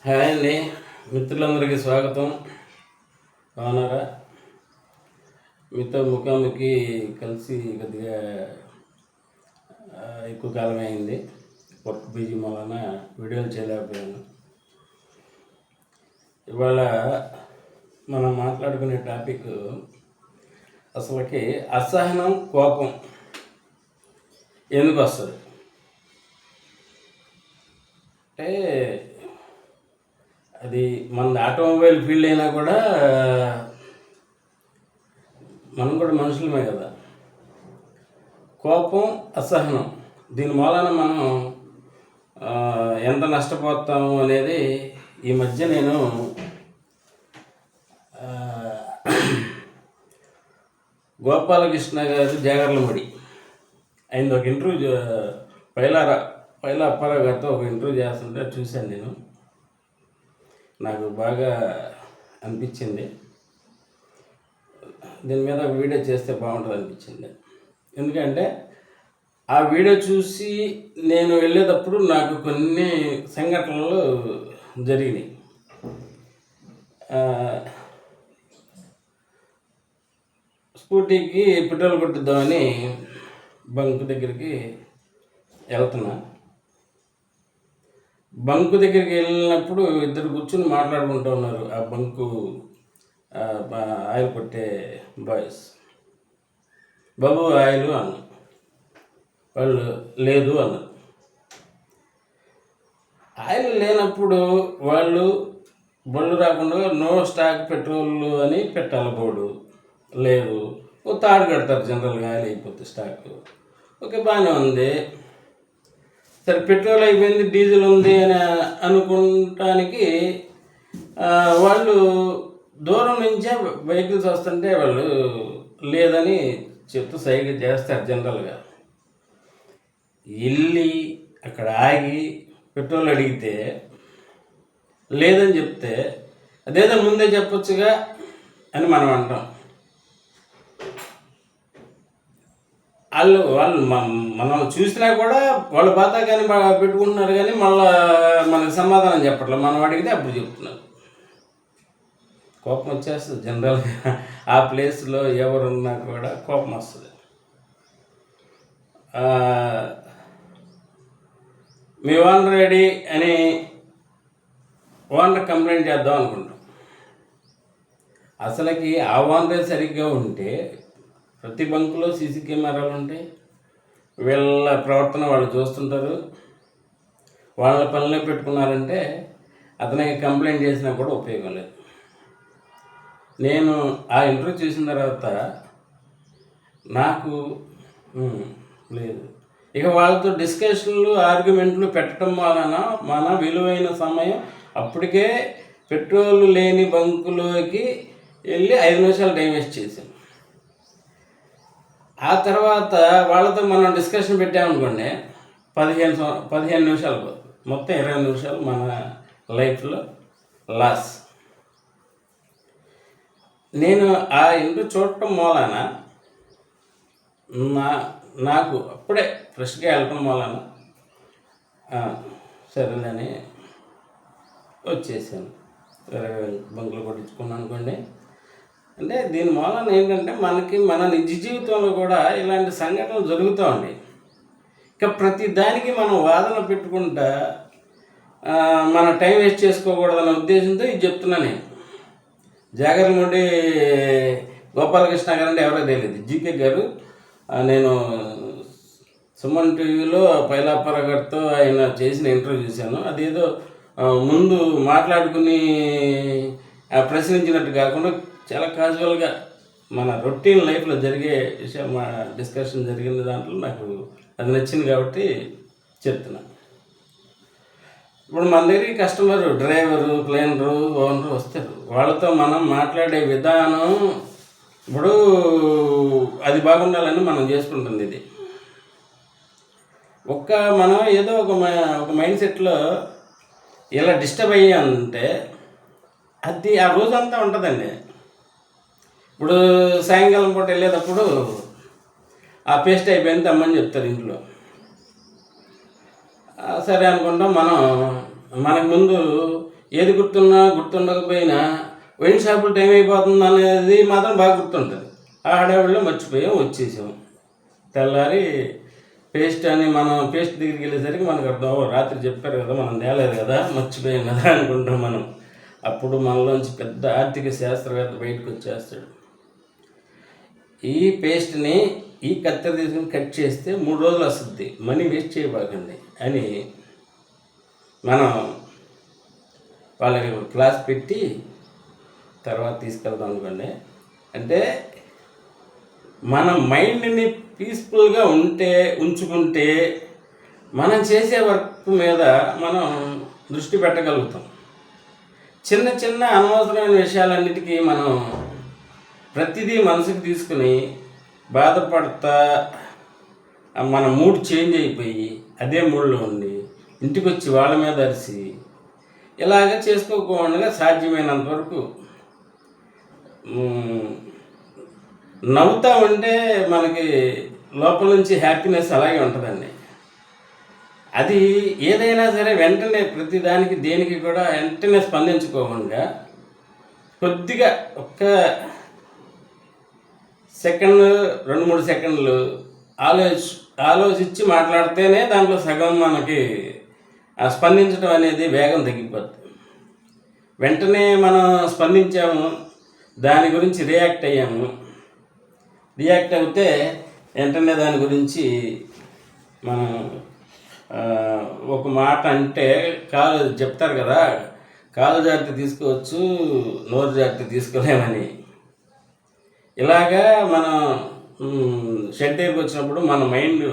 Hi అండి, మిత్రులందరికీ స్వాగతం. బాగున్నారా? మీతో ముఖాముఖి కలిసి కొద్దిగా ఎక్కువ కాలం అయింది. వర్క్ బిజీ వలన వీడియోలు చేయలేకపోయాను. ఇవాళ మనం మాట్లాడుకునే టాపిక్ అసలుకి అసహనం, కోపం ఎందుకు వస్తుంది అంటే, అది మన ఆటోమొబైల్ ఫీల్డ్ అయినా కూడా మనం కూడా మనుషులమే కదా. కోపం, అసహనం, దీని మూలాన మనం ఎంత నష్టపోతాము అనేది ఈ మధ్య నేను గోపాలకృష్ణ గారు జాగర్లమడి ఆయన ఒక ఇంటర్వ్యూ పైలా అప్పారావు గారితో ఒక ఇంటర్వ్యూ చేస్తుంటే చూశాను నేను. నాకు బాగా అనిపించింది. దీని మీద వీడియో చేస్తే బాగుంటుంది అనిపించింది. ఎందుకంటే ఆ వీడియో చూసి నేను వెళ్ళేటప్పుడు నాకు కొన్ని సంఘటనలు జరిగినాయి. స్కూటీకి పెట్రోల్ కొట్టిద్దామని బంక్ దగ్గరికి వెళ్తున్నా. బంకు దగ్గరికి వెళ్ళినప్పుడు ఇద్దరు కూర్చుని మాట్లాడుకుంటూ ఉన్నారు. ఆ బంకు ఆయిల్ కొట్టే బాయ్స్. బాబు ఆయిల్ అన్న, వాళ్ళు లేదు అన్నారు. ఆయిల్ లేనప్పుడు వాళ్ళు బళ్ళు రాకుండా నో స్టాక్ పెట్రోల్ అని పెట్టాలి బోర్డు. లేదు, ఓ తాడు కడతారు జనరల్గా ఆయిల్ అయిపోతే స్టాక్. ఓకే, బాగానే ఉంది. సరే, పెట్రోల్ అయిపోయింది, డీజిల్ ఉంది అని అనుకోవటానికి వాళ్ళు దూరం నుంచే వెహికల్స్ వస్తుంటే వాళ్ళు లేదని చెప్తూ సైగ చేస్తారు. జనరల్గా వెళ్ళి అక్కడ ఆగి పెట్రోల్ అడిగితే లేదని చెప్తే అదేదో ముందే చెప్పొచ్చుగా అని మనం అంటాం. వాళ్ళు మనం చూసినా కూడా వాళ్ళు బాధ కానీ పెట్టుకుంటున్నారు, కానీ మళ్ళీ మనకు సమాధానం చెప్పట్లేదు. మనం అడిగితే అప్పుడు చెప్తున్నారు. కోపం వచ్చేస్తుంది. జనరల్గా ఆ ప్లేస్లో ఎవరున్నా కూడా కోపం వస్తుంది. మీ ఓనర్ రెడీ అని ఓనర్ కంప్లైంట్ చేద్దాం అనుకుంటాం. అసలుకి ఆ ఓనరే సరిగ్గా ఉంటే ప్రతి బంకులో సీసీ కెమెరాలు ఉంటాయి. వీళ్ళ ప్రవర్తన వాళ్ళు చూస్తుంటారు. వాళ్ళ పనిలో పెట్టుకున్నారంటే అతనికి కంప్లైంట్ చేసినా కూడా ఉపయోగం లేదు. నేను ఆ ఇంటర్వ్యూ చూసిన తర్వాత నాకు లేదు, ఇక వాళ్ళతో డిస్కషన్లు, ఆర్గ్యుమెంట్లు పెట్టడం వలన మన విలువైన సమయం అప్పటికే పెట్రోల్ లేని బంకులోకి వెళ్ళి 5 నిమిషాలు టైం వేస్ట్ చేశాను. ఆ తర్వాత వాళ్ళతో మనం డిస్కషన్ పెట్టామనుకోండి, 15 నిమిషాలు పోతుంది. మొత్తం 20 నిమిషాలు మన లైఫ్లో లాస్. నేను ఆ ఇంటర్వ్యూ చూడటం మూలాన నాకు అప్పుడే ఫ్రెష్గా వెళ్ళటం మూలాన సరేనని వచ్చేసాను. బంకులు కొట్టించుకున్నాను అనుకోండి. అంటే దీని మూలన ఏంటంటే మన నిజ జీవితంలో కూడా ఇలాంటి సంఘటనలు జరుగుతూ ఉంటాయి. ఇక ప్రతి దానికి మనం వాదన పెట్టుకుంటా మన టైం వేస్ట్ చేసుకోకూడదన్న ఉద్దేశంతో ఇది చెప్తున్నా. నేను జాగర్లమూడి గోపాలకృష్ణ గారు అంటే ఎవరో తెలియదు, జీకే గారు. నేను సుమన్ టీవీలో పైలాపర గారితో ఆయన చేసిన ఇంటర్వ్యూ చూశాను. అదేదో ముందు మాట్లాడుకుని ప్రశ్నించినట్టు కాకుండా చాలా క్యాజువల్గా మన రొటీన్ లైఫ్లో జరిగే విషయం డిస్కషన్ జరిగిన దాంట్లో నాకు అది నచ్చింది కాబట్టి చెప్తున్నా. ఇప్పుడు మన దగ్గరికి కస్టమర్, డ్రైవరు, క్లీనరు, ఓనరు వస్తారు. వాళ్ళతో మనం మాట్లాడే విధానం ఇప్పుడు అది బాగుండాలని మనం చేసుకుంటుంది. ఇది మనం ఏదో ఒక మైండ్ సెట్లో ఇలా డిస్టర్బ్ అయ్యామంటే అది ఆ రోజంతా ఉంటుందండి. ఇప్పుడు సాయంకాలం పూట వెళ్ళేటప్పుడు ఆ పేస్ట్ అయిపోయింది తెమ్మని చెప్తారు ఇంట్లో. సరే అనుకుంటాం. మనకు ముందు ఏది గుర్తున్నా గుర్తుండకపోయినా వైన్ షాపులు టైం అయిపోతుంది అనేది మాత్రం బాగా గుర్తుంటుంది. ఆ హడావిడిలో మర్చిపోయాం, వచ్చేసాం. తెల్లారి పేస్ట్ అని మనం పేస్ట్ దగ్గరికి వెళ్ళేసరికి మనకు అర్థం, రాత్రి చెప్పారు కదా మనం తేలేదు కదా, మర్చిపోయాం కదా అనుకుంటాం మనం. అప్పుడు మనలోంచి పెద్ద ఆర్థిక శాస్త్రవేత్త బయటకు వచ్చేస్తాడు. ఈ పేస్ట్ని ఈ కత్తెర తీసుకుని కట్ చేస్తే 3 రోజులు వస్తుంది, మనీ వేస్ట్ చేయబాకండి అని మనం వాళ్ళకి క్లాస్ పెట్టి తర్వాత తీసుకెళ్తాం అనుకోండి. అంటే మన మైండ్ని పీస్ఫుల్గా ఉంచుకుంటే మనం చేసే వర్క్ మీద మనం దృష్టి పెట్టగలుగుతాం. చిన్న చిన్న అనవసరమైన విషయాలన్నిటికీ మనం ప్రతిదీ మనసుకు తీసుకుని బాధపడతా మన మూడ్ చేంజ్ అయిపోయి అదే మూడ్లో ఉండి ఇంటికి వచ్చి వాళ్ళ మీద అరిసి ఇలాగ చేసుకోకుండా సాధ్యమైనంత వరకు నవ్వుతూ ఉంటే మనకి లోపల నుంచి హ్యాపీనెస్ అలాగే ఉంటుందండి. అది ఏదైనా సరే వెంటనే ప్రతిదానికి దేనికి కూడా వెంటనే స్పందించుకోకుండా కొద్దిగా ఒక్క సెకండ్ 2-3 సెకండ్లు ఆలోచించి మాట్లాడితేనే దాంట్లో సగం మనకి స్పందించడం అనేది వేగం తగ్గిపోతుంది. వెంటనే మనం స్పందించాము, దాని గురించి రియాక్ట్ అయ్యాము. రియాక్ట్ అవుతే వెంటనే దాని గురించి మనం ఒక మాట అంటే కాలు చెప్తారు కదా, కాలు జాగ్రత్త తీసుకోవచ్చు, నోరు జాగ్రత్త తీసుకోలేమని. ఇలాగా మనం షెడ్ దగ్గరికి వచ్చినప్పుడు మన మైండ్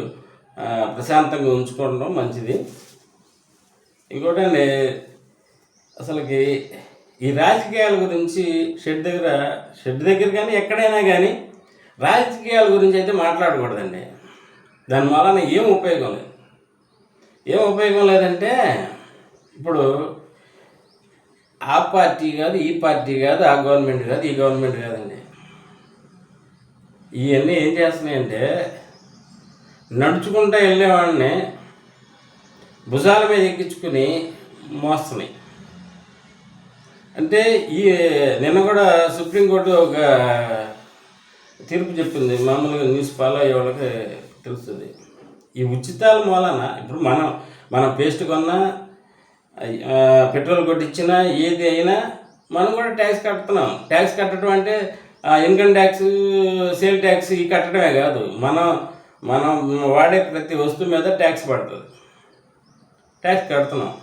ప్రశాంతంగా ఉంచుకోవడం మంచిది. ఇంకోటండి, అసలుకి ఈ రాజకీయాల గురించి షెడ్ దగ్గర కానీ ఎక్కడైనా కానీ రాజకీయాల గురించి అయితే మాట్లాడకూడదండి. దాని వలన ఏం ఉపయోగం లేదంటే, ఇప్పుడు ఆ పార్టీ కాదు, ఈ పార్టీ కాదు, ఆ గవర్నమెంట్ కాదు, ఈ గవర్నమెంట్ కాదండి. ఇవన్నీ ఏం చేస్తున్నాయంటే నడుచుకుంటూ వెళ్ళేవాడిని భుజాల మీద ఎక్కించుకుని మోస్తున్నాయి. అంటే నిన్న కూడా సుప్రీంకోర్టు ఒక తీర్పు చెప్పింది, మామూలుగా న్యూస్ ఫాలో అయ్యే వాళ్ళకి తెలుస్తుంది. ఈ ఉచితాల మూలన ఇప్పుడు మనం పేస్ట్ కొన్నా, పెట్రోల్ కొట్టించినా, ఏది అయినా మనం కూడా ట్యాక్స్ కడుతున్నాం. ట్యాక్స్ కట్టడం అంటే ఇన్కమ్ ట్యాక్స్, సేల్ ట్యాక్స్ ఇవి కట్టడమే కాదు, మనం వాడే ప్రతి వస్తువు మీద ట్యాక్స్ పడుతుంది. ట్యాక్స్ కడుతున్నాం.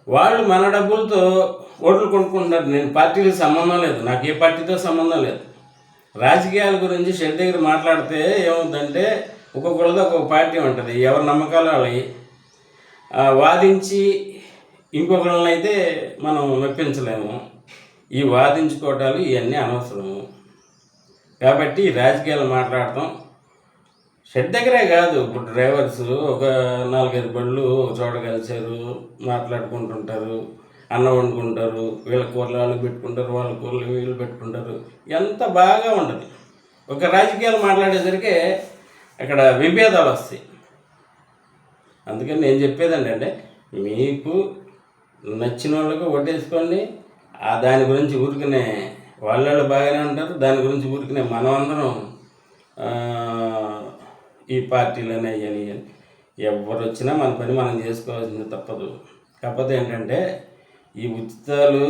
వాళ్ళు మన డబ్బులతో ఓట్లు కొనుక్కుంటున్నారు. నేను పార్టీలకు సంబంధం లేదు, నాకు ఏ పార్టీతో సంబంధం లేదు. రాజకీయాల గురించి షెడ్ దగ్గర మాట్లాడితే ఏమవుతుందంటే ఒక్కొక్కరితో ఒక్కొక్క పార్టీ ఉంటుంది, ఎవరి నమ్మకాలు వాళ్ళవి. వాదించి ఇంకొకళ్ళని అయితే మనం మెప్పించలేము. ఈ వాదించుకోవటాలు ఇవన్నీ అనవసరము. కాబట్టి రాజకీయాలు మాట్లాడటం షెడ్ దగ్గరే కాదు, ఇప్పుడు డ్రైవర్స్ ఒక 4-5 బళ్ళు ఒక చోట కలిసారు, మాట్లాడుకుంటుంటారు, అన్నం వండుకుంటారు, వీళ్ళ కూరలు వాళ్ళు పెట్టుకుంటారు, వాళ్ళ కూరలు వీళ్ళు పెట్టుకుంటారు, ఎంత బాగా ఉంటుంది. ఒక రాజకీయాలు మాట్లాడేసరికి అక్కడ విభేదాలు వస్తాయి. అందుకని నేను చెప్పేదండి, అంటే మీకు నచ్చిన వాళ్ళకు ఓటేసుకోండి. దాని గురించి ఊరికనే వాళ్ళు బాగానే ఉంటారు, దాని గురించి ఊరికనే మనం అందరం ఈ పార్టీలని అయ్యని ఎవరు వచ్చినా మన పని మనం చేసుకోవాల్సింది తప్పదు. కాకపోతే ఏంటంటే ఈ ఉచితాలు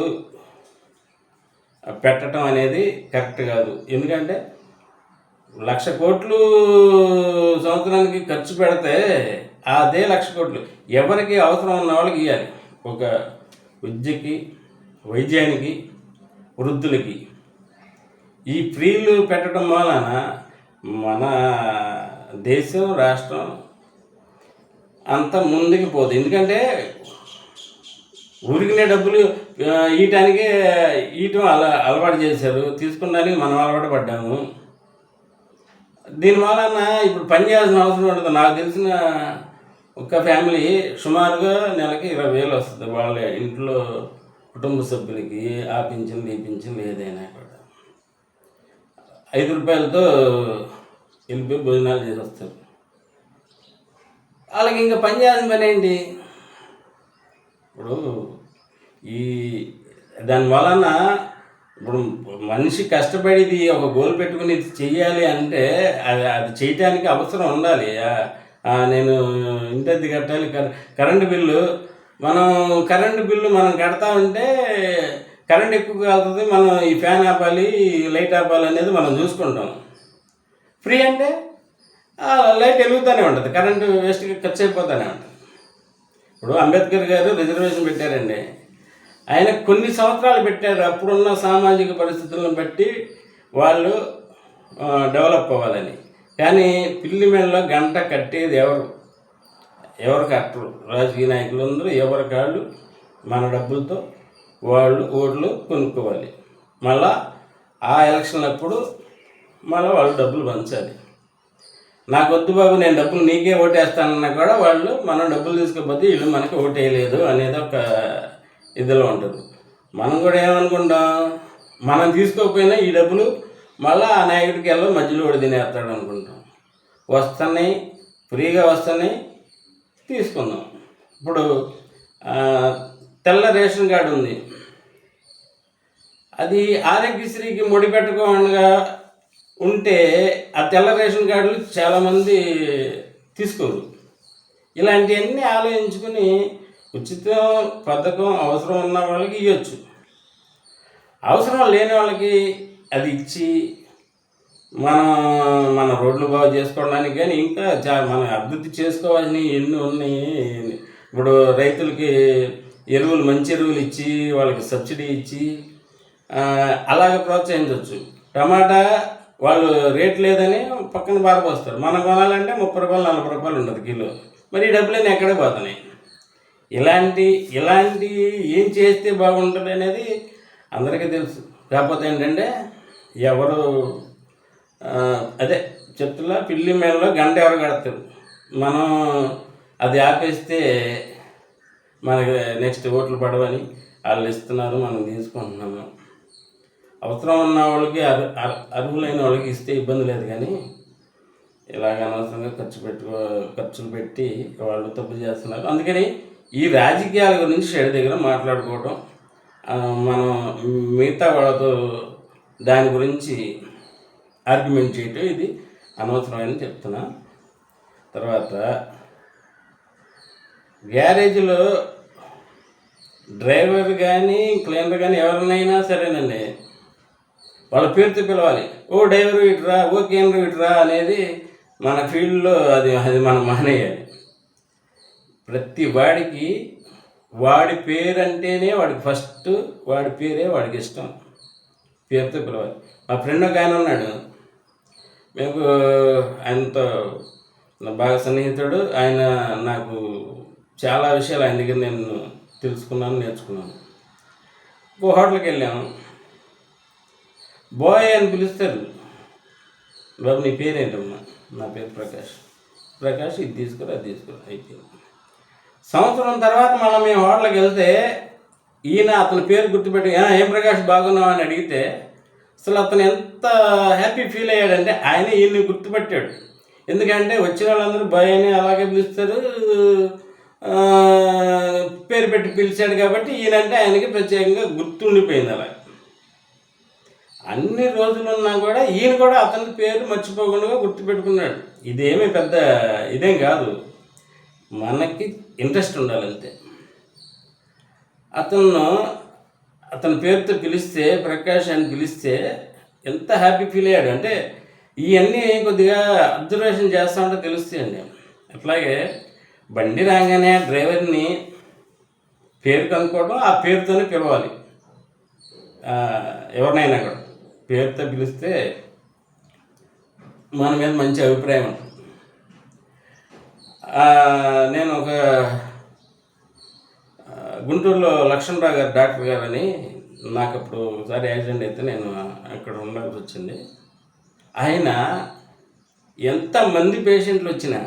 పెట్టడం అనేది కరెక్ట్ కాదు. ఎందుకంటే 1,00,000 కోట్లు సంవత్సరానికి ఖర్చు పెడితే అదే 1,00,000 కోట్లు ఎవరికి అవసరం ఉన్న వాళ్ళకి ఇవ్వాలి. ఒక విద్యకి, వైద్యానికి, వృద్ధులకి ఈ ఫ్రీలు పెట్టడం వలన మన దేశం, రాష్ట్రం అంత ముందుకు పోదు. ఎందుకంటే ఊరికినే డబ్బులు ఈయటం అలవాటు చేశారు, తీసుకున్నానికి మనం అలవాటు పడ్డాము. దీని వలన ఇప్పుడు పని చేయాల్సిన అవసరం ఉండదు. నాకు తెలిసిన ఒక ఫ్యామిలీ సుమారుగా నెలకి 20,000 వస్తుంది వాళ్ళ ఇంట్లో కుటుంబ సభ్యులకి. ఆ పింఛన్లు, ఈ పింఛన్లు ఏదైనా కూడా 5 రూపాయలతో వెళ్ళిపోయి భోజనాలు చేసి వస్తారు. వాళ్ళకి ఇంకా పని చేయాల్సిన పని ఏంటి? ఇప్పుడు ఈ దాని వలన ఇప్పుడు మనిషి కష్టపడి ఒక గోల్ పెట్టుకుని ఇది చెయ్యాలి అంటే అది చేయటానికి అవసరం ఉండాలి. నేను ఇంటద్ది కట్టాలి, కరెంటు బిల్లు మనం కడతా ఉంటే కరెంట్ ఎక్కువ కాలుతుంది, మనం ఈ ఫ్యాన్ ఆపాలి, లైట్ ఆపాలి అనేది మనం చూసుకుంటాం. ఫ్రీ అంటే లైట్ వెలుగుతూనే ఉంటుంది, కరెంటు వేస్ట్గా ఖర్చు అయిపోతూనే ఉంటుంది. ఇప్పుడు అంబేద్కర్ గారు రిజర్వేషన్ పెట్టారండి. ఆయన కొన్ని సంవత్సరాలు పెట్టారు, అప్పుడున్న సామాజిక పరిస్థితులను బట్టి వాళ్ళు డెవలప్ అవ్వాలని. కానీ పిల్లి మెడలో గంట కట్టేది ఎవరు కట్టరు. రాజకీయ నాయకులందరూ ఎవరి కాళ్ళు మన డబ్బులతో వాళ్ళు ఓట్లు కొనుక్కోవాలి. మళ్ళా ఆ ఎలక్షన్లప్పుడు మళ్ళీ వాళ్ళు డబ్బులు పంచాలి. నాకు వద్దు బాబు, నేను డబ్బులు నీకే ఓటేస్తానన్నా కూడా వాళ్ళు మనం డబ్బులు తీసుకోకపోతే వీళ్ళు మనకి ఓటేయలేదు అనేది ఒక ఇదిలో ఉంటుంది. మనం కూడా ఏమనుకుంటాం, మనం తీసుకోకపోయినా ఈ డబ్బులు మళ్ళీ ఆ నాయకుడికి వెళ్ళి మధ్యలో కూడా తినేస్తాడు అనుకుంటాం. వస్తున్నాయి, ఫ్రీగా వస్తున్నాయి, తీసుకుందాం. ఇప్పుడు తెల్ల రేషన్ కార్డు ఉంది, అది ఆరోగ్యశ్రీకి ముడిపెట్టుకోకుండా ఉంటే ఆ తెల్ల రేషన్ కార్డులు చాలామంది తీసుకోరు. ఇలాంటివన్నీ ఆలోచించుకుని ఉచిత పథకం అవసరం ఉన్న వాళ్ళకి ఇవ్వచ్చు, అవసరం లేని వాళ్ళకి అది ఇచ్చి మన రోడ్లు బాగు చేసుకోవడానికి కానీ ఇంకా మనం అభివృద్ధి చేసుకోవాల్సినవి ఎన్ని ఉన్నాయి. ఇప్పుడు రైతులకి మంచి ఎరువులు ఇచ్చి వాళ్ళకి సబ్సిడీ ఇచ్చి అలాగే ప్రోత్సహించవచ్చు. టమాటా వాళ్ళు రేట్ లేదని పక్కన పారపోస్తారు, మనం కొనాలంటే 30 రూపాయలు 40 రూపాయలు ఉండదు కిలో. మరి ఈ డబ్బులన్నీ ఎక్కడే పోతున్నాయి. ఇలాంటి ఏం చేస్తే బాగుంటుంది అనేది అందరికీ తెలుసు. కాకపోతే ఏంటంటే ఎవరు అదే చెప్తున్నా, పిల్లి మేడలో గంట ఎవరు కడతారు. మనం అది ఆపేస్తే మనకి నెక్స్ట్ ఓట్లు పడవని వాళ్ళు ఇస్తున్నారు, మనం తీసుకుంటున్నాము. అవసరం ఉన్న వాళ్ళకి అర్హులైన వాళ్ళకి ఇస్తే ఇబ్బంది లేదు. కానీ ఇలాగ అనవసరంగా ఖర్చులు పెట్టి వాళ్ళు తప్పు చేస్తున్నారు. అందుకని ఈ రాజకీయాల గురించి షెడ్ దగ్గర మాట్లాడుకోవడం, మనం మిగతా వాళ్ళతో దాని గురించి ఆర్గ్యుమెంట్ చేయటం ఇది అనవసరమని చెప్తున్నా. తర్వాత గ్యారేజ్లో డ్రైవర్ కానీ క్లీనర్ కానీ ఎవరినైనా సరేనండి, వాళ్ళ పేరుతో పిలవాలి. ఓ డ్రైవరు ఇటురా, ఓ క్లీనరు ఇటురా అనేది మన ఫీల్డ్లో అది మనం మానేయాలి. ప్రతి వాడికి వాడి పేరు అంటేనే వాడికి ఫస్ట్, వాడి పేరే వాడికి ఇష్టం, పేరుతో పిలవాలి. మా ఫ్రెండ్ ఒక ఆయన ఉన్నాడు, మేము ఆయనతో బాగా సన్నిహితుడు. ఆయన నాకు చాలా విషయాలు ఆయన దగ్గర నేను తెలుసుకున్నాను, నేర్చుకున్నాను. ఇంకో హోటల్కి వెళ్ళాము, బాయ్ అని పిలుస్తారు. బాబు నీ పేరేంటమ్మా? నా పేరు ప్రకాష్, ఇది తీసుకురా, అది తీసుకురా, అయిపోయింది. సంవత్సరం తర్వాత మళ్ళీ మేము హోటల్కి వెళ్తే ఈయన అతని పేరు గుర్తుపెట్టి ఏం ప్రకాష్ బాగున్నావు అని అడిగితే అసలు అతను ఎంత హ్యాపీ ఫీల్ అయ్యాడంటే ఆయన ఈయన్ని గుర్తుపెట్టాడు. ఎందుకంటే వచ్చిన వాళ్ళందరూ బాయ్ అని అలాగే పిలుస్తారు, పేరు పెట్టి పిలిచాడు కాబట్టి ఈయనంటే ఆయనకి ప్రత్యేకంగా గుర్తుండిపోయింది. అలా అన్ని రోజులున్నా కూడా ఈయన కూడా అతని పేరు మర్చిపోకుండా గుర్తుపెట్టుకున్నాడు. ఇదేమీ పెద్ద ఇదేం కాదు, మనకి ఇంట్రెస్ట్ ఉండాలంతే. అతని పేరుతో పిలిస్తే, ప్రకాష్ అని పిలిస్తే ఎంత హ్యాపీ ఫీల్ అయ్యాడు అంటే ఇవన్నీ కొద్దిగా అబ్జర్వేషన్ చేస్తూ ఉంటే తెలుస్తాయండి. అట్లాగే బండి రాగానే డ్రైవర్ని పేరు కనుక్కోవడం, ఆ పేరుతోనే పిలవాలి. ఎవరినైనా కూడా పేరుతో పిలిస్తే మన మీద మంచి అభిప్రాయం ఉంటుంది. నేను ఒక గుంటూరులో లక్ష్మణరావు గారు డాక్టర్ గారు అని, నాకు అప్పుడు ఒకసారి యాక్సిడెంట్ అయితే నేను అక్కడ ఉండాల్సి వచ్చింది. ఆయన ఎంతమంది పేషెంట్లు వచ్చినా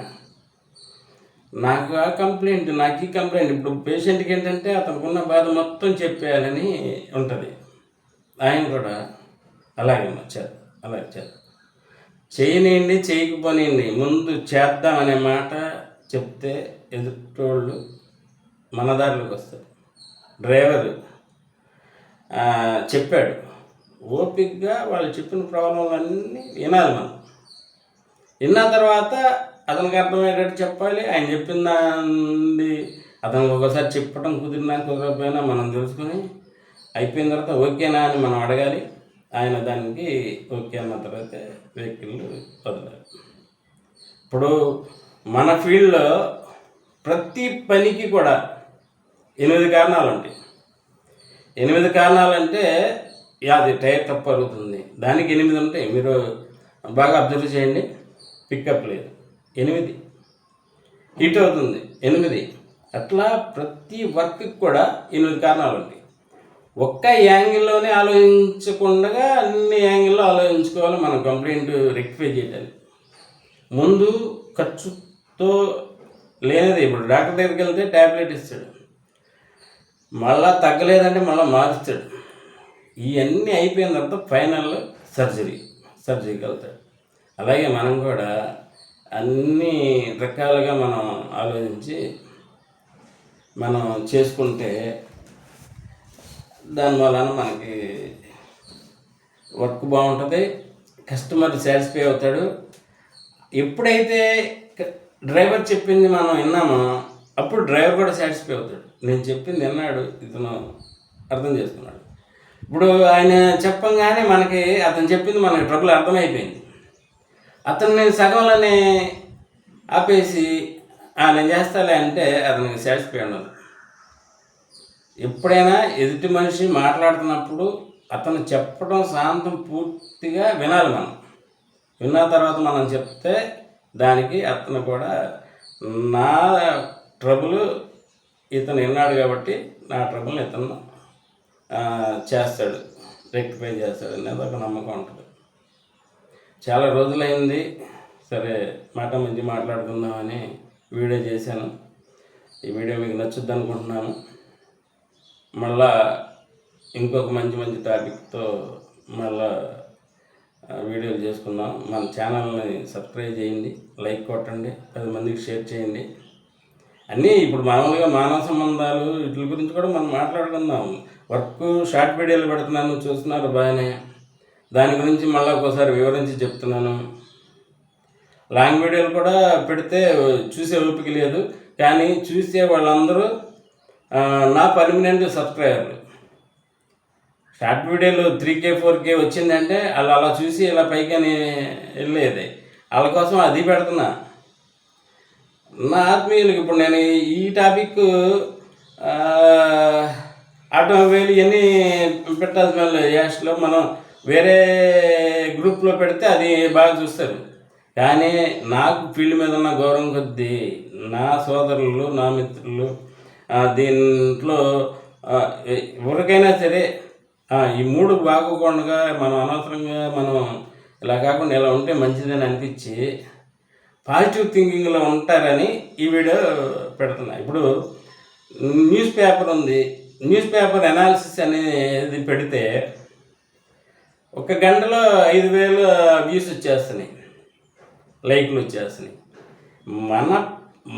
నాకు ఈ కంప్లైంట్ ఇప్పుడు పేషెంట్కి ఏంటంటే అతనుకున్న బాధ మొత్తం చెప్పేయాలని ఉంటుంది. ఆయన కూడా అలాగే చేయనియండి, చేయకపోనియండి, ముందు చేద్దామనే మాట చెప్తే ఎదుటోళ్ళు మన దారిలోకి వస్తారు. డ్రైవర్ చెప్పాడు. ఓపికగా వాళ్ళు చెప్పిన ప్రాబ్లంలన్నీ వినాలి మనం. విన్న తర్వాత అతనికి అర్థమయ్యేటట్టు చెప్పాలి. ఆయన చెప్పిన దాన్ని అతనికి ఒకసారి చెప్పడం కుదిరినా కుదరకపోయినా మనం తెలుసుకొని అయిపోయిన తర్వాత ఓకేనా అని మనం అడగాలి. ఆయన దానికి ఓకే అన్న తర్వాత వెహికల్ వదలాలి. ఇప్పుడు మన ఫీల్డ్లో ప్రతి పనికి కూడా 8 కారణాలు ఉంటాయి. 8 కారణాలంటే అది టైర్ తప్పు అరుగుతుంది, దానికి 8 ఉంటాయి. మీరు బాగా అబ్జర్వ్ చేయండి. పికప్ లేదు 8, హీట్ అవుతుంది 8. అట్లా ప్రతి వర్క్కి కూడా 8 కారణాలు ఉంటాయి. ఒక్క యాంగిల్లోనే ఆలోచించకుండా అన్ని యాంగిల్లో ఆలోచించుకోవాలి మనం కంప్లైంట్ రెక్టిఫై చేయడానికి. ముందు ఖర్చుతో లేనిది, ఇప్పుడు డాక్టర్ దగ్గరికి వెళ్తే ట్యాబ్లెట్ ఇస్తాడు, మళ్ళా తగ్గలేదంటే మళ్ళీ మారుస్తాడు. ఇవన్నీ అయిపోయిన తర్వాత ఫైనల్ సర్జరీకి వెళ్తాడు. అలాగే మనం కూడా అన్ని రకాలుగా మనం ఆలోచించి మనం చేసుకుంటే దానివల్ల మనకి వర్క్ బాగుంటుంది, కస్టమర్ సాటిస్ఫై అవుతాడు. ఎప్పుడైతే డ్రైవర్ చెప్పింది మనం విన్నామో అప్పుడు డ్రైవర్ కూడా సాటిస్ఫై అవుతాడు. నేను చెప్పింది విన్నాడు, ఇతను అర్థం చేసుకున్నాడు. ఇప్పుడు ఆయన చెప్పంగానే మనకి అతను చెప్పింది మనకి ట్రబుల్ అర్థమైపోయింది. అతన్ని సగంలోనే ఆపేసి నేను చేస్తాలే అంటే అతనికి సాటిస్ఫై ఉండదు. ఎప్పుడైనా ఎదుటి మనిషి మాట్లాడుతున్నప్పుడు అతను చెప్పడం శాంతం పూర్తిగా వినాలి మనం. విన్న తర్వాత మనం చెప్తే దానికి అతను కూడా నా ట్రబుల్ ఇతను విన్నాడు కాబట్టి నా ట్రబుల్ని ఇతను చేస్తాడు, రెక్టిఫై చేస్తాడు అనేది ఒక నమ్మకం ఉంటుంది. చాలా రోజులైంది, సరే మాట మంచి మాట్లాడుకుందామని వీడియో చేశాను. ఈ వీడియో మీకు నచ్చుద్ది అనుకుంటున్నాను. మళ్ళా ఇంకొక మంచి టాపిక్తో మళ్ళా వీడియోలు చేసుకుందాం. మన ఛానల్ని సబ్స్క్రైబ్ చేయండి, లైక్ కొట్టండి, 10 మందికి షేర్ చేయండి. అన్నీ ఇప్పుడు మామూలుగా మానవ సంబంధాలు వీటి గురించి కూడా మనం మాట్లాడుకుందాం. వర్క్ షార్ట్ వీడియోలు పెడుతున్నాను, చూస్తున్నారు బాగానే. దాని గురించి మళ్ళీ ఒకసారి వివరించి చెప్తున్నాను. లాంగ్ వీడియోలు కూడా పెడితే చూసే ఓపిక లేదు, కానీ చూసే వాళ్ళందరూ నా పర్మనెంట్ సబ్స్క్రైబర్లు. షార్ట్ వీడియోలు 3K 4K వచ్చిందంటే వాళ్ళు అలా చూసి ఇలా పైకి వెళ్ళేది, వాళ్ళ కోసం అది పెడుతున్నా. నా ఆత్మీయులకు ఇప్పుడు నేను ఈ టాపిక్ ఆటోమొబైల్ ఇవన్నీ పెట్టాల్సిన యాస్ట్లో మనం వేరే గ్రూప్లో పెడితే అది బాగా చూస్తారు. కానీ నాకు ఫీల్డ్ మీద ఉన్న గౌరవం కొద్దీ నా సోదరులు, నా మిత్రులు దీంట్లో ఎవరికైనా సరే ఈ 3 బాగోకుండా మనం అనవసరంగా మనం ఇలా కాకుండా ఇలా ఉంటే మంచిదని అనిపించి పాజిటివ్ థింకింగ్లో ఉంటారని ఈ వీడియో పెడుతున్నా. ఇప్పుడు న్యూస్ పేపర్ ఉంది, న్యూస్ పేపర్ అనాలిసిస్ అనేది పెడితే 1 గంటలో 5,000 వ్యూస్ వచ్చేస్తున్నాయి, లైక్లు వచ్చేస్తున్నాయి.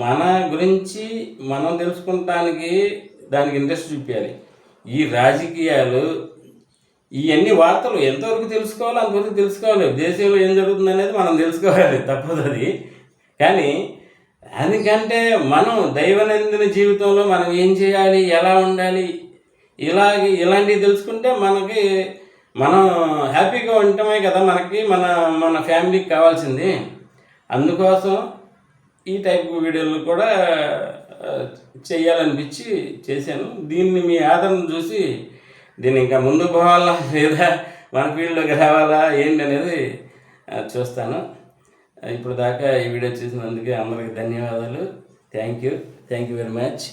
మన గురించి మనం తెలుసుకుంటానికి దానికి ఇంట్రెస్ట్ చూపించాలి. ఈ రాజకీయాలు ఇవన్నీ వార్తలు ఎంతవరకు తెలుసుకోవాలో అంతవరకు తెలుసుకోవాలి. దేశంలో ఏం జరుగుతుంది అనేది మనం తెలుసుకోవాలి, తప్పదు అది. కానీ అందుకంటే మనం దైనందిన జీవితంలో మనం ఏం చేయాలి, ఎలా ఉండాలి, ఇలాంటివి తెలుసుకుంటే మనకి మనం హ్యాపీగా ఉండటమే కదా మనకి మన ఫ్యామిలీకి కావాల్సింది. అందుకోసం ఈ టైప్ వీడియోలు కూడా చేయాలనిపించి చేశాను. దీన్ని మీ ఆదరణ చూసి దీన్ని ఇంకా ముందు పోవాలా లేదా మన ఫీల్డ్లోకి రావాలా ఏంటి అనేది చూస్తాను. ఇప్పుడు దాకా ఈ వీడియో చూసినందుకే అందరికీ ధన్యవాదాలు. Thank you very much.